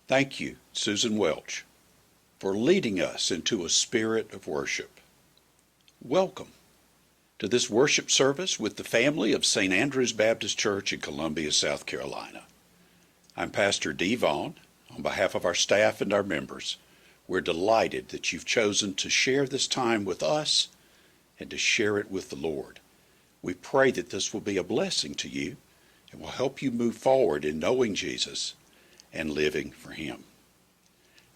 Thank you, Susan Welch, for leading us into a spirit of worship. Welcome to this worship service with the family of St. Andrew's Baptist Church in Columbia, South Carolina. I'm Pastor Dee Vaughn. On behalf of our staff and our members, we're delighted that you've chosen to share this time with us and to share it with the Lord. We pray that this will be a blessing to you and will help you move forward in knowing Jesus and living for Him.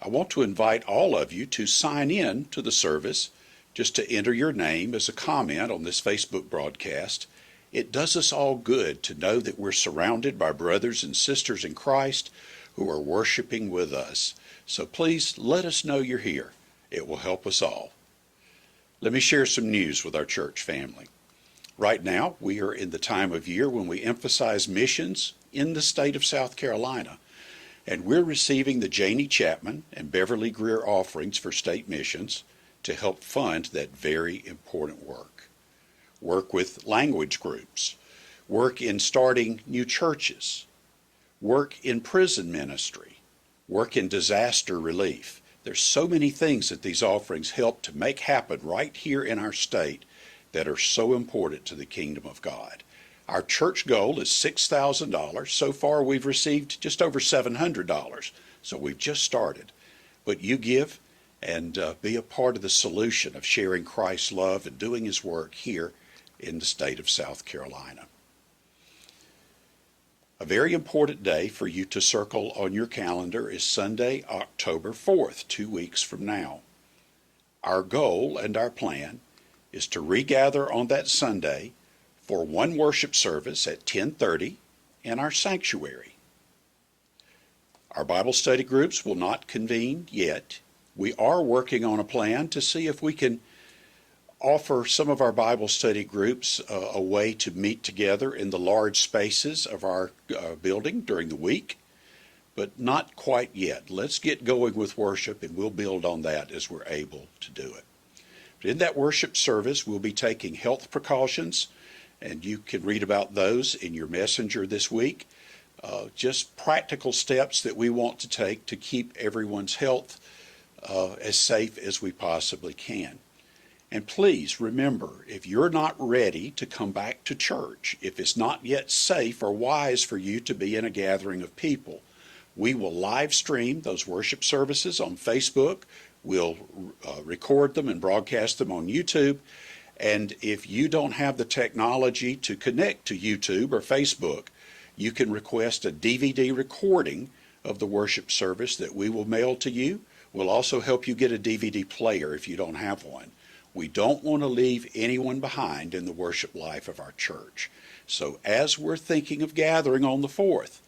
I want to invite all of you to sign in to the service, just to enter your name as a comment on this Facebook broadcast. It does us all good to know that we're surrounded by brothers and sisters in Christ who are worshiping with us. So please let us know you're here. It will help us all. Let me share some news with our church family. Right now, we are in the time of year when we emphasize missions in the state of South Carolina, and we're receiving the Janie Chapman and Beverly Greer offerings for state missions to help fund that very important work. Work with language groups, work in starting new churches, work in prison ministry, work in disaster relief. There's so many things that these offerings help to make happen right here in our state that are so important to the kingdom of God. Our church goal is $6,000. So far we've received just over $700, so we've just started. But you give and be a part of the solution of sharing Christ's love and doing His work here in the state of South Carolina. A very important day for you to circle on your calendar is Sunday, October 4th, 2 weeks from now. Our goal and our plan is to regather on that Sunday for one worship service at 10:30 in our sanctuary. Our Bible study groups will not convene yet. We are working on a plan to see if we can offer some of our Bible study groups a way to meet together in the large spaces of our building during the week, but not quite yet. Let's get going with worship, and we'll build on that as we're able to do it. But in that worship service, we'll be taking health precautions, and you can read about those in your messenger this week. Just practical steps that we want to take to keep everyone's health as safe as we possibly can. And please remember, if you're not ready to come back to church, if it's not yet safe or wise for you to be in a gathering of people, we will live stream those worship services on Facebook. We'll record them and broadcast them on YouTube. And if you don't have the technology to connect to YouTube or Facebook, you can request a DVD recording of the worship service that we will mail to you. We'll also help you get a DVD player if you don't have one. We don't want to leave anyone behind in the worship life of our church. So as we're thinking of gathering on the 4th,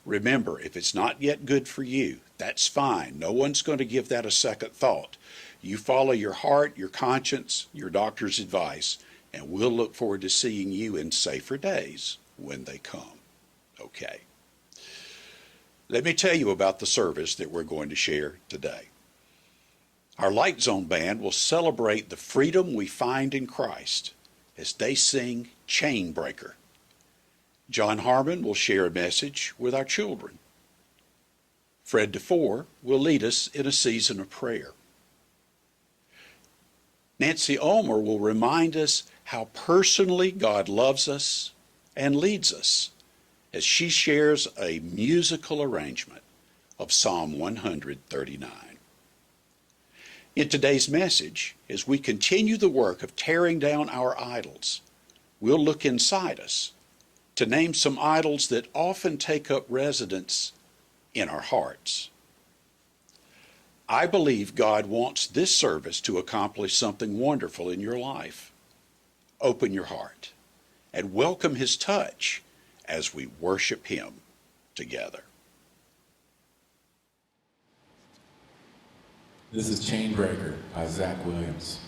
remember, if it's not yet good for you, that's fine. No one's going to give that a second thought. You follow your heart, your conscience, your doctor's advice, and we'll look forward to seeing you in safer days when they come. Okay. Let me tell you about the service that we're going to share today. Our Light Zone Band will celebrate the freedom we find in Christ as they sing Chain Breaker. John Harmon will share a message with our children. Fred DeFore will lead us in a season of prayer. Nancy Ulmer will remind us how personally God loves us and leads us as she shares a musical arrangement of Psalm 139. In today's message, as we continue the work of tearing down our idols, we'll look inside us to name some idols that often take up residence in our hearts. I believe God wants this service to accomplish something wonderful in your life. Open your heart and welcome His touch as we worship Him together. This is Chain Breaker by Zach Williams.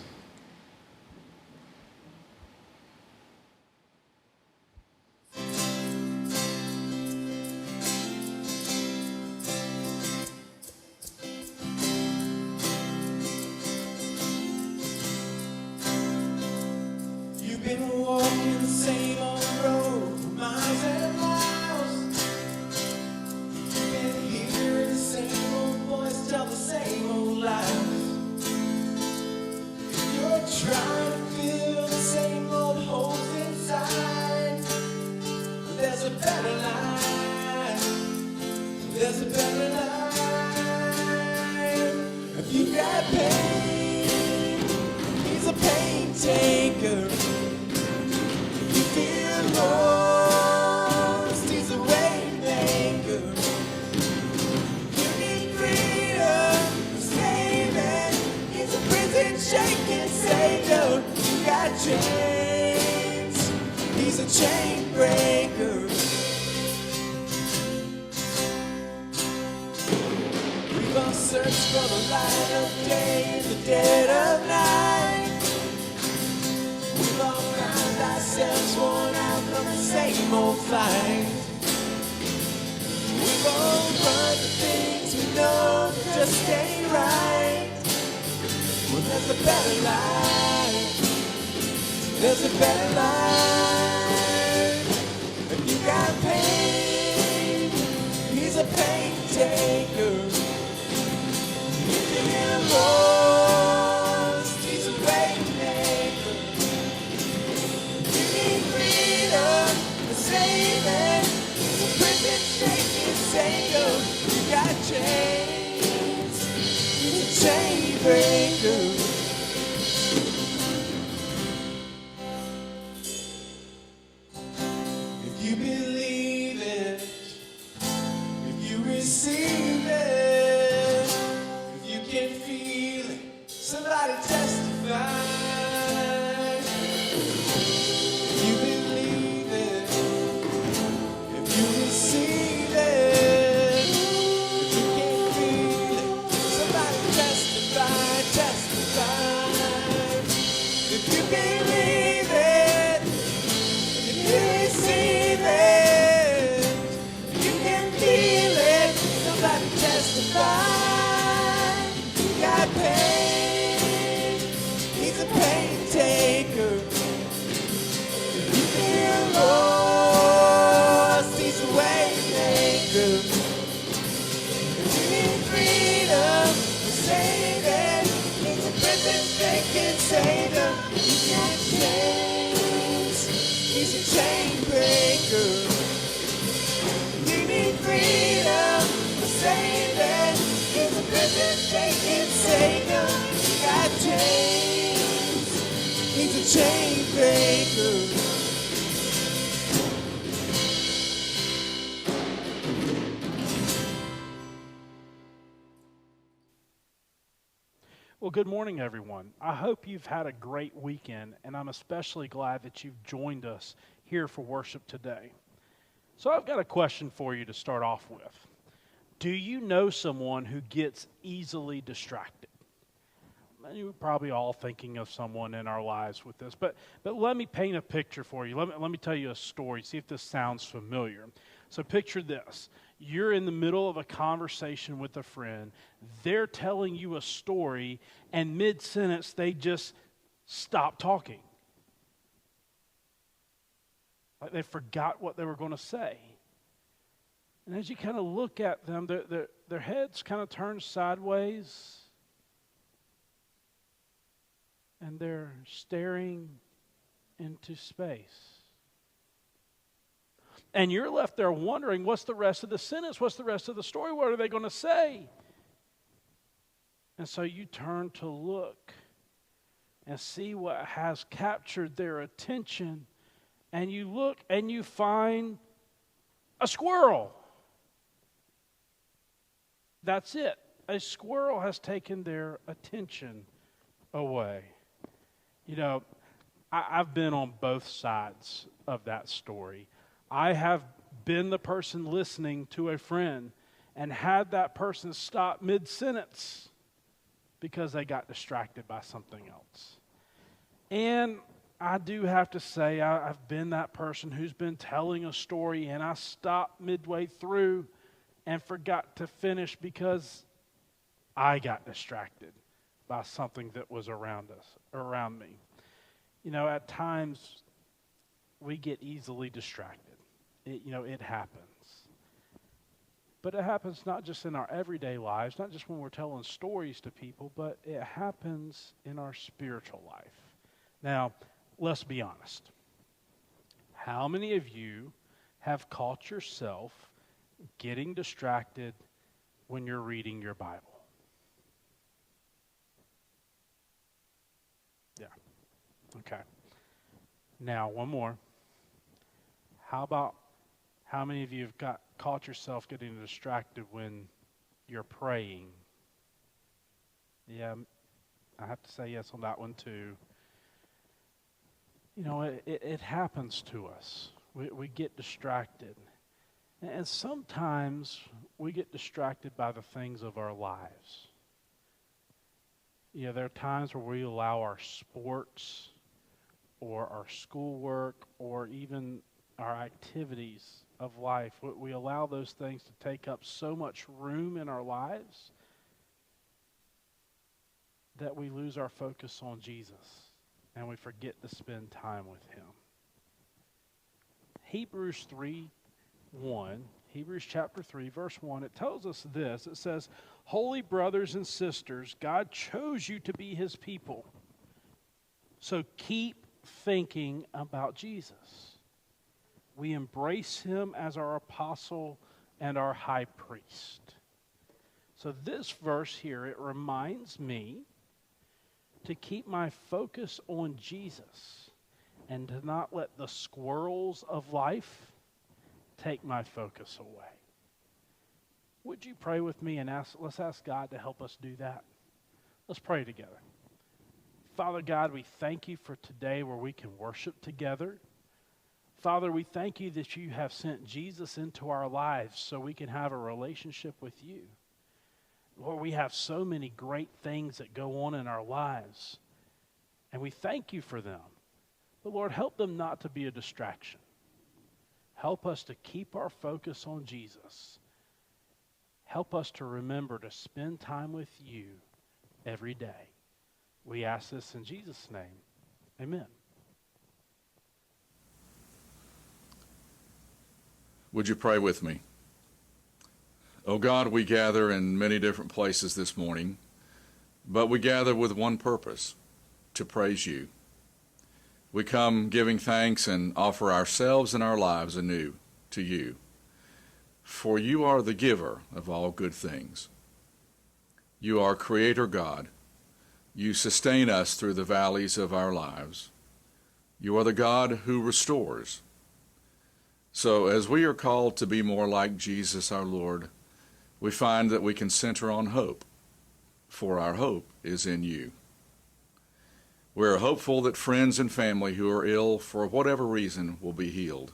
You've been walking the same old road for miles and miles. You've been hearing the same a better life. There's a better life. If you got pain, he's a pain taker. If you feel lost, he's a way maker. You need freedom, saving. He's a prison shaking savior. You got chains, he's a chain breaker. We've all searched for the light of day in the dead of night. We've all found ourselves worn out from the same old fight. We've all run to things we know just ain't right. Well, there's a better life. There's a better life. If you got pain, he's a pain taker. If you're lost, he's a way maker. You need freedom, a saving. He's a prison shaking savior. You got chains, he's a chain breaker. If you believe it, if you receive it, if you can feel it, somebody testify. If you believe it, if you receive it, if you can feel it, somebody testify, testify. If you believe it, if you receive it, if you can feel it, somebody testify. You got pain, he's a pain taker. If you feel lost, he's a way maker. If you need freedom, save it. He's a prison shaking savior. You got chains, he's a chain breaker. You need freedom, save it. He's a prison shaking savior. You got chains, he's a chain breaker. Well, good morning, everyone. I hope you've had a great weekend, and I'm especially glad that you've joined us here for worship today. So I've got a question for you to start off with. Do you know someone who gets easily distracted? You're probably all thinking of someone in our lives with this, but let me paint a picture for you. Let me tell you a story, see if this sounds familiar. So picture this. You're in the middle of a conversation with a friend. They're telling you a story, and mid-sentence, they just stop talking. Like they forgot what they were going to say. And as you kind of look at them, their heads kind of turn sideways. And they're staring into space. And you're left there wondering, what's the rest of the sentence? What's the rest of the story? What are they going to say? And so you turn to look and see what has captured their attention. And you look and you find a squirrel. That's it. A squirrel has taken their attention away. You know, I've been on both sides of that story. I have been the person listening to a friend and had that person stop mid-sentence because they got distracted by something else. And I do have to say I've been that person who's been telling a story and I stopped midway through and forgot to finish because I got distracted by something that was around me. You know, at times we get easily distracted. It happens. But it happens not just in our everyday lives, not just when we're telling stories to people, but it happens in our spiritual life. Now, let's be honest. How many of you have caught yourself getting distracted when you're reading your Bible? Yeah. Okay. Now, one more. How many of you have caught yourself getting distracted when you're praying? Yeah, I have to say yes on that one too. You know, it happens to us. We get distracted. And sometimes we get distracted by the things of our lives. You know, there are times where we allow our sports or our schoolwork or even our activities of life, we allow those things to take up so much room in our lives that we lose our focus on Jesus and we forget to spend time with him. Hebrews chapter 3, verse 1, it tells us this. It says, "Holy brothers and sisters, God chose you to be his people. So keep thinking about Jesus. We embrace him as our apostle and our high priest." So this verse here, it reminds me to keep my focus on Jesus and to not let the squirrels of life take my focus away. Would you pray with me and let's ask God to help us do that? Let's pray together. Father God, we thank you for today where we can worship together. Father, we thank you that you have sent Jesus into our lives so we can have a relationship with you. Lord, we have so many great things that go on in our lives, and we thank you for them. But Lord, help them not to be a distraction. Help us to keep our focus on Jesus. Help us to remember to spend time with you every day. We ask this in Jesus' name. Amen. Would you pray with me? Oh God, we gather in many different places this morning, but we gather with one purpose, to praise you. We come giving thanks and offer ourselves and our lives anew to you. For you are the giver of all good things. You are Creator God. You sustain us through the valleys of our lives. You are the God who restores. So as we are called to be more like Jesus our Lord, we find that we can center on hope, for our hope is in you. We are hopeful that friends and family who are ill for whatever reason will be healed.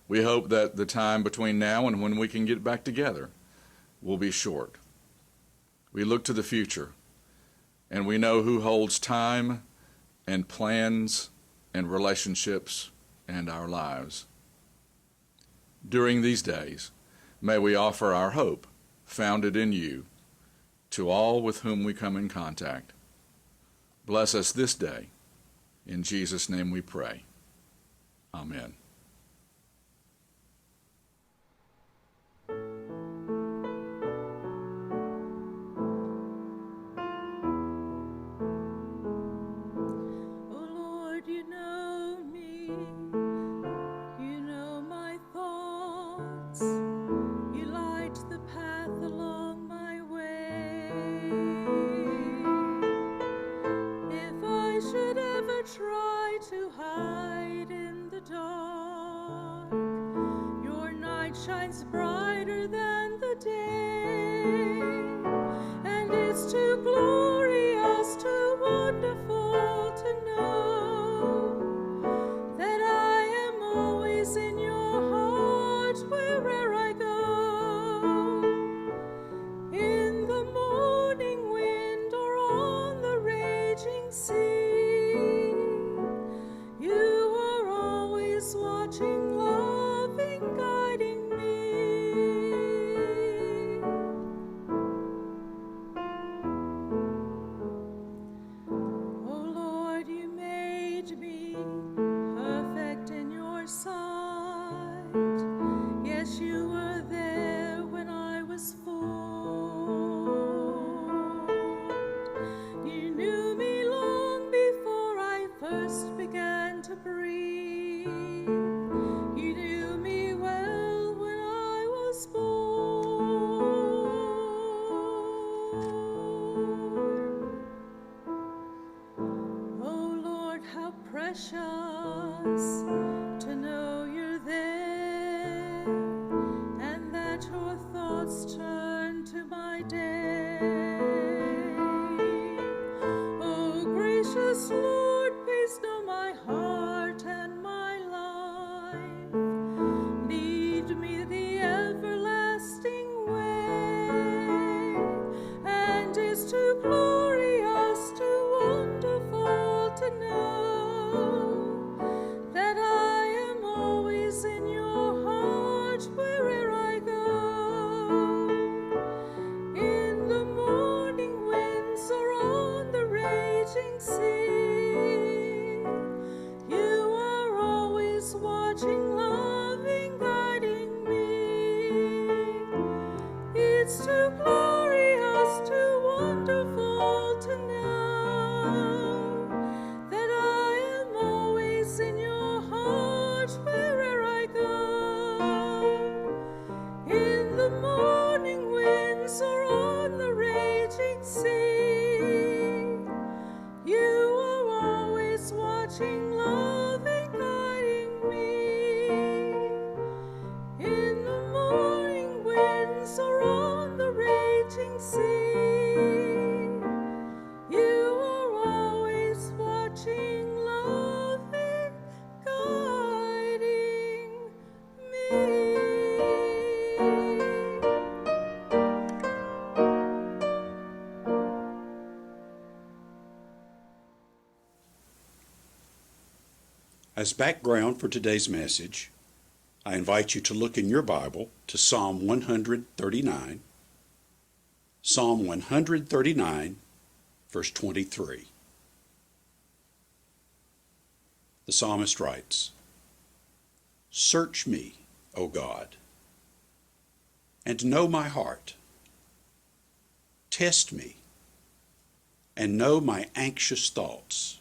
We hope that the time between now and when we can get back together will be short. We look to the future, and we know who holds time and plans and relationships and our lives. During these days, may we offer our hope, founded in you, to all with whom we come in contact. Bless us this day. In Jesus' name we pray. Amen. Oh Lord, you know me. You know my thoughts. You light the path along my way. If I should ever try to hide in the dark, your night shines brighter than the day, and it's too glorious, too wonderful to know that I am always in your heart wherever I go. In the morning wind or on the raging sea, you are always watching, loving, guiding me. As background for today's message, I invite you to look in your Bible to Psalm 139. Psalm 139, verse 23. The psalmist writes, "Search me, O God, and know my heart. Test me, and know my anxious thoughts.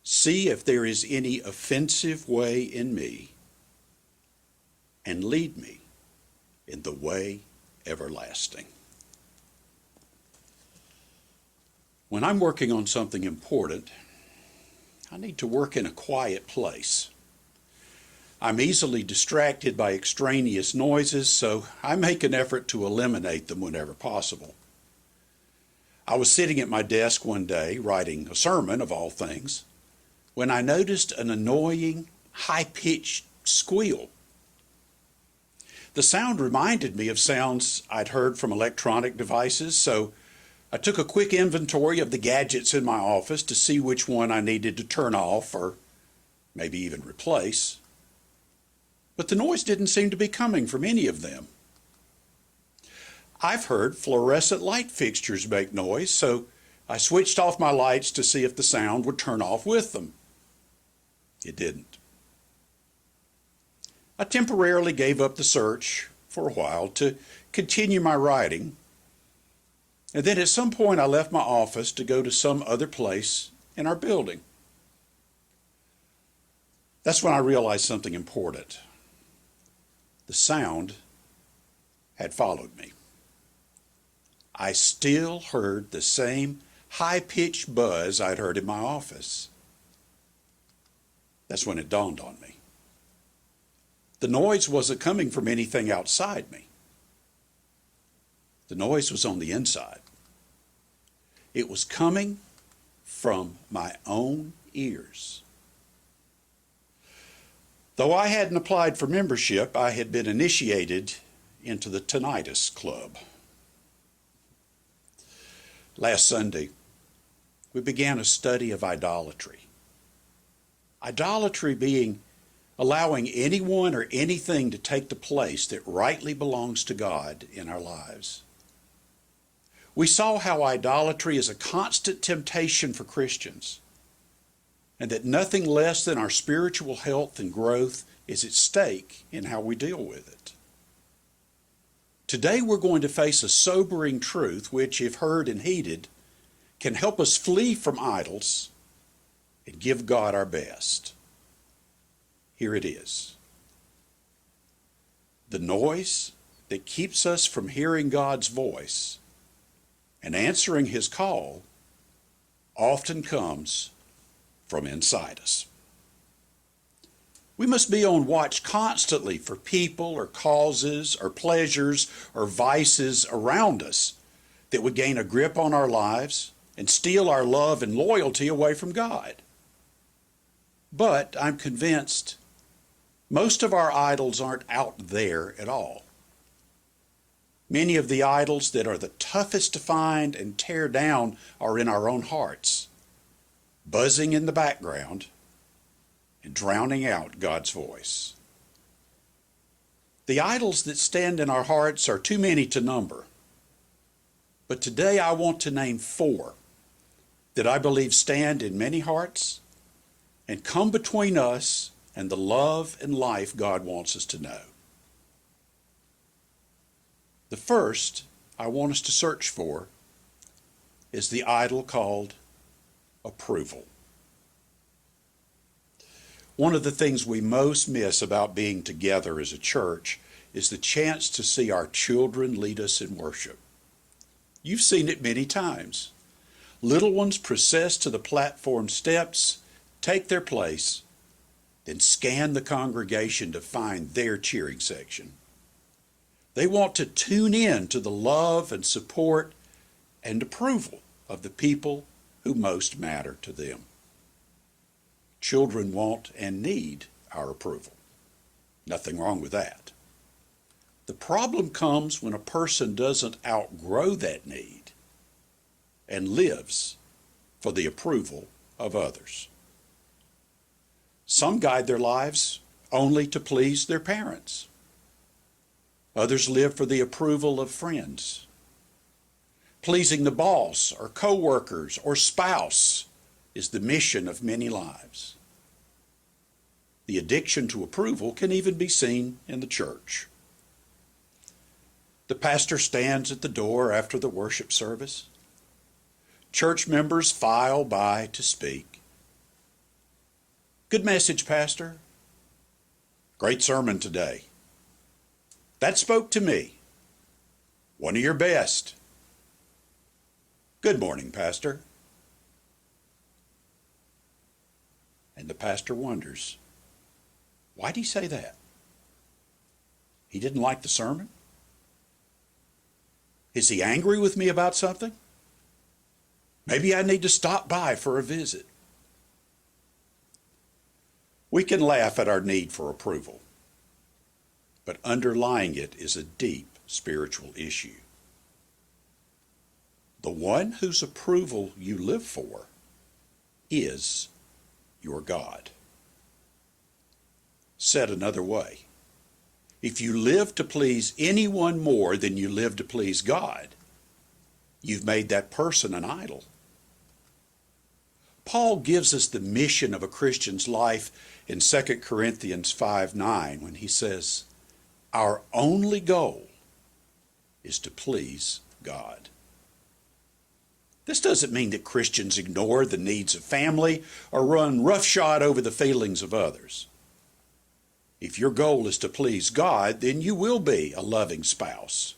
See if there is any offensive way in me, and lead me in the way everlasting." When I'm working on something important, I need to work in a quiet place. I'm easily distracted by extraneous noises, so I make an effort to eliminate them whenever possible. I was sitting at my desk one day, writing a sermon of all things, when I noticed an annoying, high-pitched squeal. The sound reminded me of sounds I'd heard from electronic devices, so I took a quick inventory of the gadgets in my office to see which one I needed to turn off or maybe even replace. But the noise didn't seem to be coming from any of them. I've heard fluorescent light fixtures make noise, so I switched off my lights to see if the sound would turn off with them. It didn't. I temporarily gave up the search for a while to continue my writing, and then at some point I left my office to go to some other place in our building. That's when I realized something important. The sound had followed me. I still heard the same high-pitched buzz I'd heard in my office. That's when it dawned on me. The noise wasn't coming from anything outside me. The noise was on the inside. It was coming from my own ears. Though I hadn't applied for membership, I had been initiated into the tinnitus club. Last Sunday, we began a study of idolatry. Idolatry being allowing anyone or anything to take the place that rightly belongs to God in our lives. We saw how idolatry is a constant temptation for Christians, and that nothing less than our spiritual health and growth is at stake in how we deal with it. Today we're going to face a sobering truth which, if heard and heeded, can help us flee from idols and give God our best. Here it is. The noise that keeps us from hearing God's voice and answering His call often comes from inside us. We must be on watch constantly for people or causes or pleasures or vices around us that would gain a grip on our lives and steal our love and loyalty away from God. But I'm convinced most of our idols aren't out there at all. Many of the idols that are the toughest to find and tear down are in our own hearts, buzzing in the background and drowning out God's voice. The idols that stand in our hearts are too many to number. But today I want to name 4 that I believe stand in many hearts and come between us and the love and life God wants us to know. The first I want us to search for is the idol called approval. One of the things we most miss about being together as a church is the chance to see our children lead us in worship. You've seen it many times. Little ones process to the platform steps, take their place, then scan the congregation to find their cheering section. They want to tune in to the love and support and approval of the people who most matter to them. Children want and need our approval. Nothing wrong with that. The problem comes when a person doesn't outgrow that need and lives for the approval of others. Some guide their lives only to please their parents. Others live for the approval of friends. Pleasing the boss or co-workers or spouse is the mission of many lives. The addiction to approval can even be seen in the church. The pastor stands at the door after the worship service. Church members file by to speak. Good message, Pastor. Great sermon today. That spoke to me. One of your best. Good morning, Pastor. And the pastor wonders, why'd he say that? He didn't like the sermon? Is he angry with me about something? Maybe I need to stop by for a visit. We can laugh at our need for approval, but underlying it is a deep spiritual issue. The one whose approval you live for is your God. Said another way, if you live to please anyone more than you live to please God, you've made that person an idol. Paul gives us the mission of a Christian's life in 2 Corinthians 5:9 when he says, our only goal is to please God. This doesn't mean that Christians ignore the needs of family or run roughshod over the feelings of others. If your goal is to please God, then you will be a loving spouse,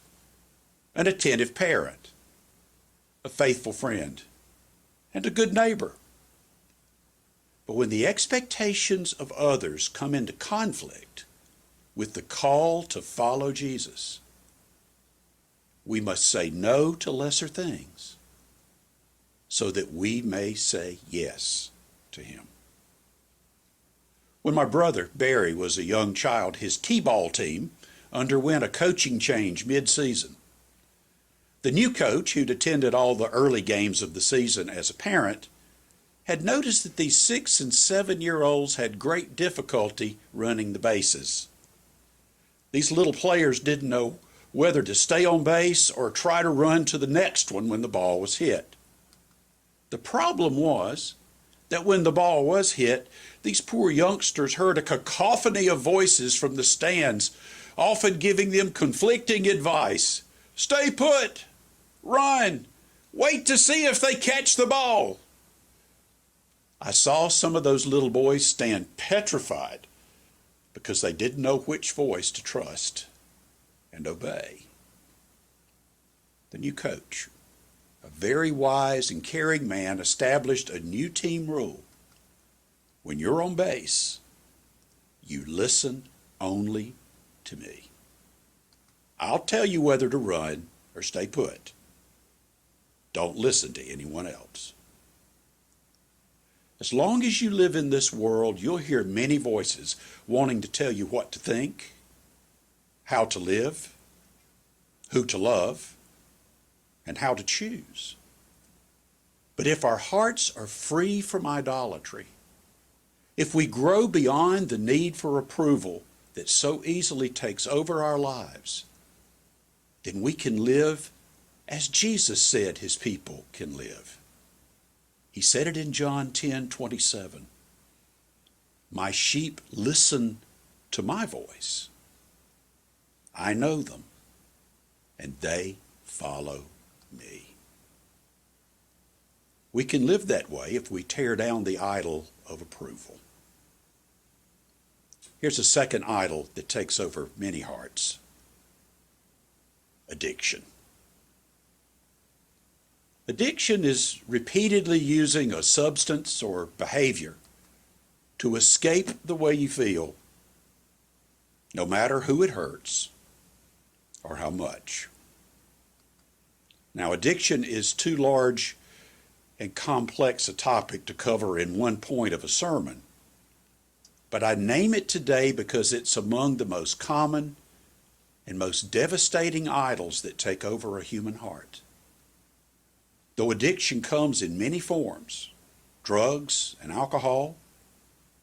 an attentive parent, a faithful friend, and a good neighbor. But when the expectations of others come into conflict with the call to follow Jesus, we must say no to lesser things so that we may say yes to him. When my brother, Barry, was a young child, his T-ball team underwent a coaching change mid-season. The new coach, who'd attended all the early games of the season as a parent, had noticed that these 6- and 7-year-olds had great difficulty running the bases. These little players didn't know whether to stay on base or try to run to the next one when the ball was hit. The problem was that when the ball was hit, these poor youngsters heard a cacophony of voices from the stands, often giving them conflicting advice. Stay put, run, wait to see if they catch the ball. I saw some of those little boys stand petrified because they didn't know which voice to trust and obey. The new coach, a very wise and caring man, established a new team rule. When you're on base, you listen only to me. I'll tell you whether to run or stay put. Don't listen to anyone else. As long as you live in this world, you'll hear many voices wanting to tell you what to think, how to live, who to love, and how to choose. But if our hearts are free from idolatry, if we grow beyond the need for approval that so easily takes over our lives, then we can live as Jesus said his people can live. He said it in John 10:27. My sheep listen to my voice. I know them, and they follow me. We can live that way if we tear down the idol of approval. Here's a second idol that takes over many hearts. Addiction. Addiction is repeatedly using a substance or behavior to escape the way you feel, no matter who it hurts or how much. Now, addiction is too large and complex a topic to cover in one point of a sermon, but I name it today because it's among the most common and most devastating idols that take over a human heart. Though addiction comes in many forms, drugs and alcohol,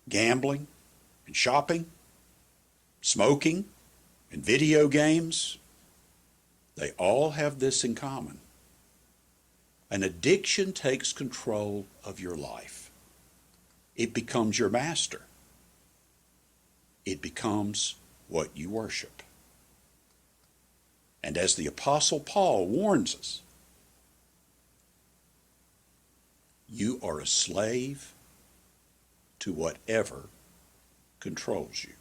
gambling and shopping, smoking and video games, they all have this in common. An addiction takes control of your life. It becomes your master. It becomes what you worship. And as the Apostle Paul warns us, you are a slave to whatever controls you.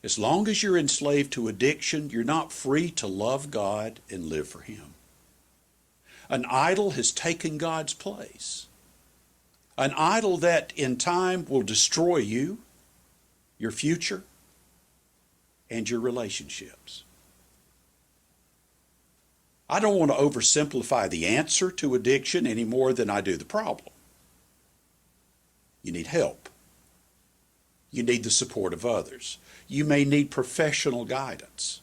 As long as you're enslaved to addiction, you're not free to love God and live for Him. An idol has taken God's place. An idol that in time will destroy you, your future, and your relationships. I don't want to oversimplify the answer to addiction any more than I do the problem. You need help. You need the support of others. You may need professional guidance.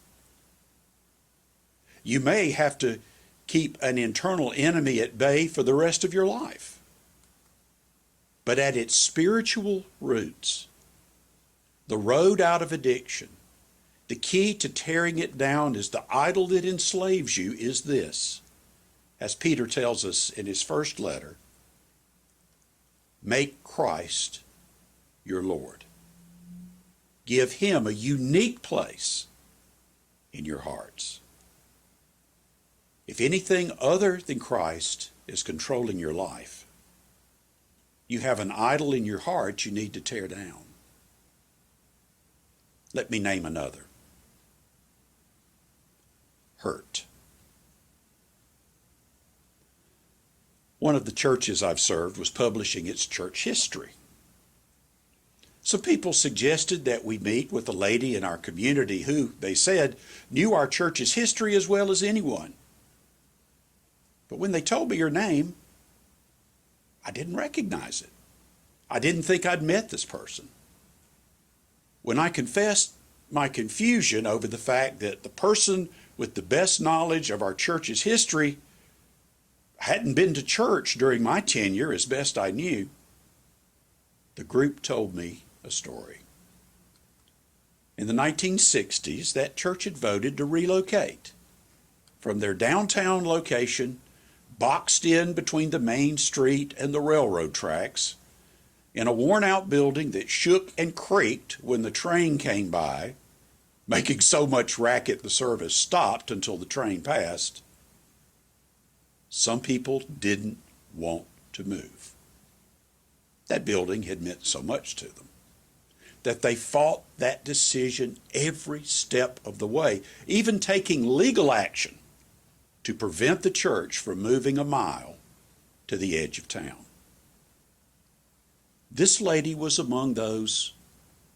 You may have to keep an internal enemy at bay for the rest of your life. But at its spiritual roots, the road out of addiction, the key to tearing it down is the idol that enslaves you is this. As Peter tells us in his first letter, make Christ your Lord. Give Him a unique place in your hearts. If anything other than Christ is controlling your life, you have an idol in your heart you need to tear down. Let me name another. Hurt. One of the churches I've served was publishing its church history. Some people suggested that we meet with a lady in our community who, they said, knew our church's history as well as anyone. But when they told me her name, I didn't recognize it. I didn't think I'd met this person. When I confessed my confusion over the fact that the person with the best knowledge of our church's history hadn't been to church during my tenure as best I knew, the group told me a story. In the 1960s, that church had voted to relocate from their downtown location, boxed in between the main street and the railroad tracks, in a worn-out building that shook and creaked when the train came by, making so much racket the service stopped until the train passed. Some people didn't want to move. That building had meant so much to them that they fought that decision every step of the way, even taking legal action to prevent the church from moving a mile to the edge of town. This lady was among those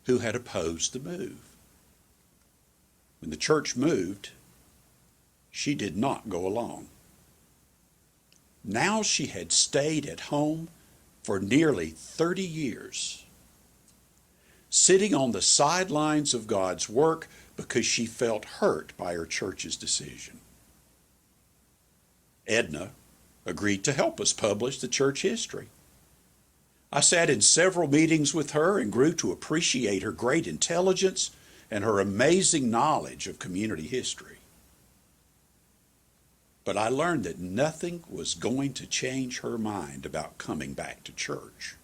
who had opposed the move. When the church moved, she did not go along. Now she had stayed at home for nearly 30 years, sitting on the sidelines of God's work because she felt hurt by her church's decision. Edna agreed to help us publish the church history. I sat in several meetings with her and grew to appreciate her great intelligence and her amazing knowledge of community history. But I learned that nothing was going to change her mind about coming back to church.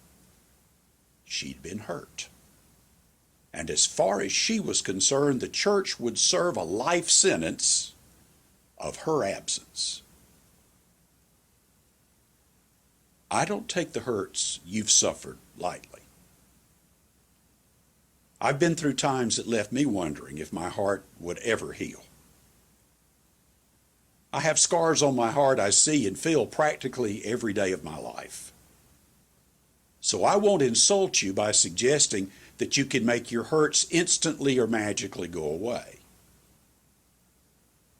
She'd been hurt. And as far as she was concerned, the church would serve a life sentence of her absence. I don't take the hurts you've suffered lightly. I've been through times that left me wondering if my heart would ever heal. I have scars on my heart I see and feel practically every day of my life. So I won't insult you by suggesting that you can make your hurts instantly or magically go away.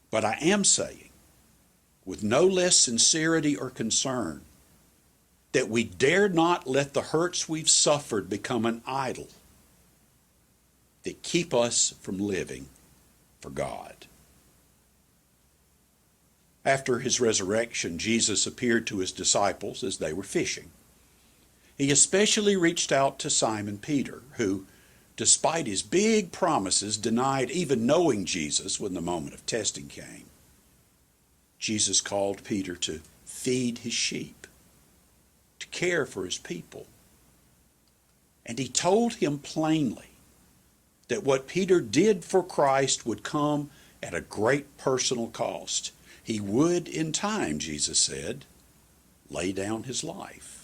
But I am saying, with no less sincerity or concern, that we dare not let the hurts we've suffered become an idol that keep us from living for God. After his resurrection, Jesus appeared to his disciples as they were fishing. He especially reached out to Simon Peter, who, despite his big promises, denied even knowing Jesus when the moment of testing came. Jesus called Peter to feed his sheep, to care for his people. And he told him plainly that what Peter did for Christ would come at a great personal cost. He would, in time, Jesus said, lay down his life.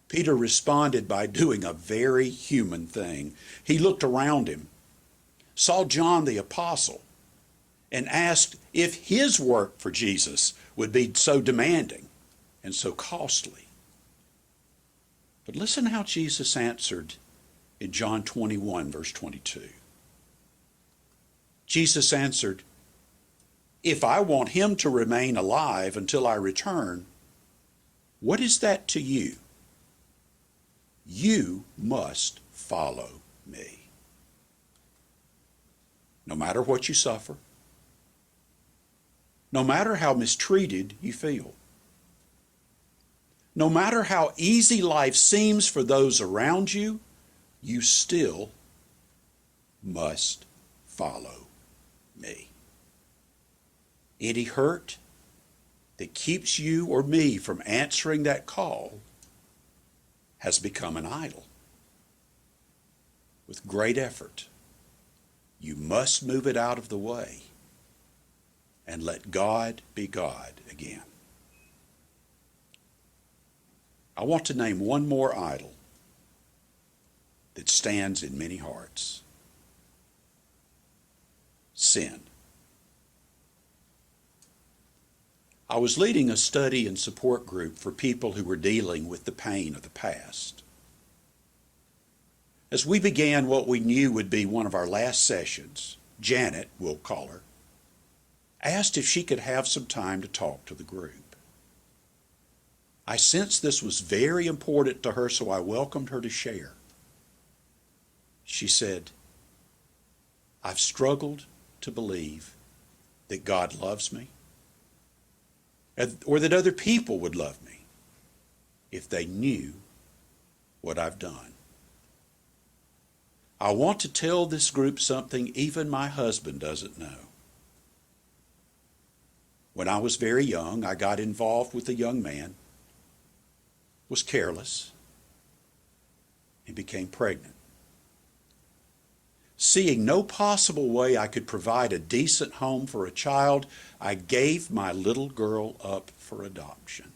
Peter responded by doing a very human thing. He looked around him, saw John the Apostle, and asked if his work for Jesus would be so demanding and so costly. But listen how Jesus answered in John 21, verse 22. Jesus answered, "If I want him to remain alive until I return, what is that to you? You must follow me. No matter what you suffer, no matter how mistreated you feel, no matter how easy life seems for those around you, you still must follow me. Any hurt that keeps you or me from answering that call has become an idol. With great effort, you must move it out of the way and let God be God again. I want to name one more idol that stands in many hearts. Sin. I was leading a study and support group for people who were dealing with the pain of the past. As we began what we knew would be one of our last sessions, Janet, we'll call her, asked if she could have some time to talk to the group. I sensed this was very important to her, so I welcomed her to share. She said, "I've struggled to believe that God loves me, or that other people would love me if they knew what I've done. I want to tell this group something even my husband doesn't know. When I was very young, I got involved with a young man, was careless, and became pregnant. Seeing no possible way I could provide a decent home for a child, I gave my little girl up for adoption.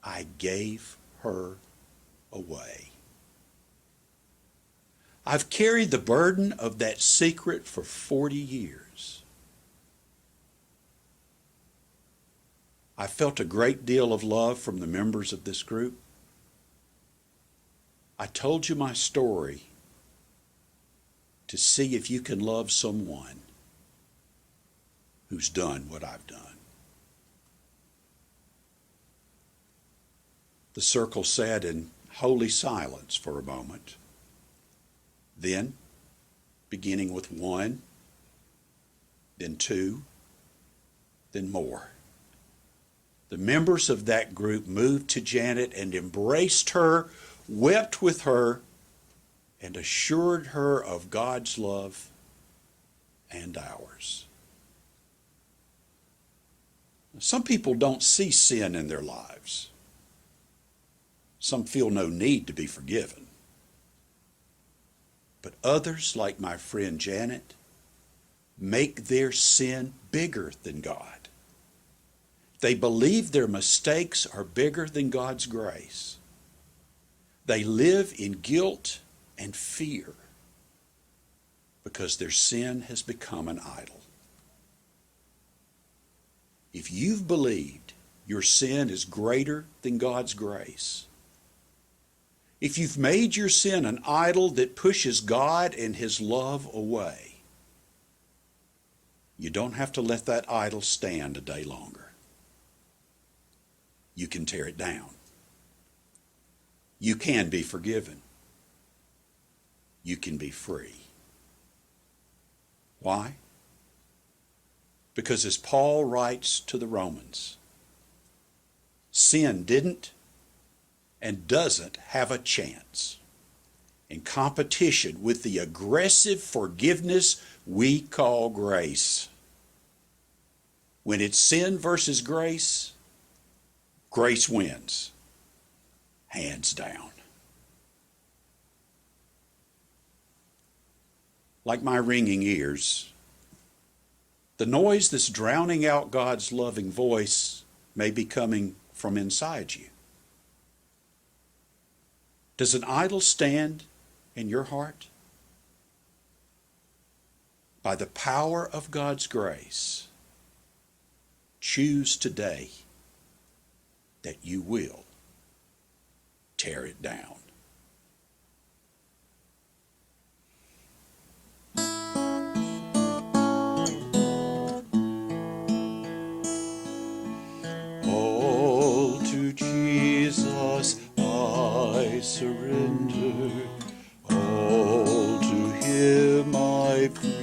I gave her away. I've carried the burden of that secret for 40 years. I felt a great deal of love from the members of this group. I told you my story to see if you can love someone who's done what I've done." The circle sat in holy silence for a moment. Then, beginning with one, then two, then more, the members of that group moved to Janet and embraced her, wept with her, and assured her of God's love and ours. Some people don't see sin in their lives. Some feel no need to be forgiven. But others, like my friend Janet, make their sin bigger than God. They believe their mistakes are bigger than God's grace. They live in guilt and fear because their sin has become an idol. If you've believed your sin is greater than God's grace, if you've made your sin an idol that pushes God and His love away, you don't have to let that idol stand a day longer. You can tear it down. You can be forgiven. You can be free. Why? Because as Paul writes to the Romans, Sin didn't and doesn't have a chance in competition with the aggressive forgiveness we call grace. When it's sin versus grace, grace wins, hands down. Like my ringing ears, the noise that's drowning out God's loving voice may be coming from inside you. Does an idol stand in your heart? By the power of God's grace, choose today that you will tear it down. All to Jesus I surrender, all to Him I pray.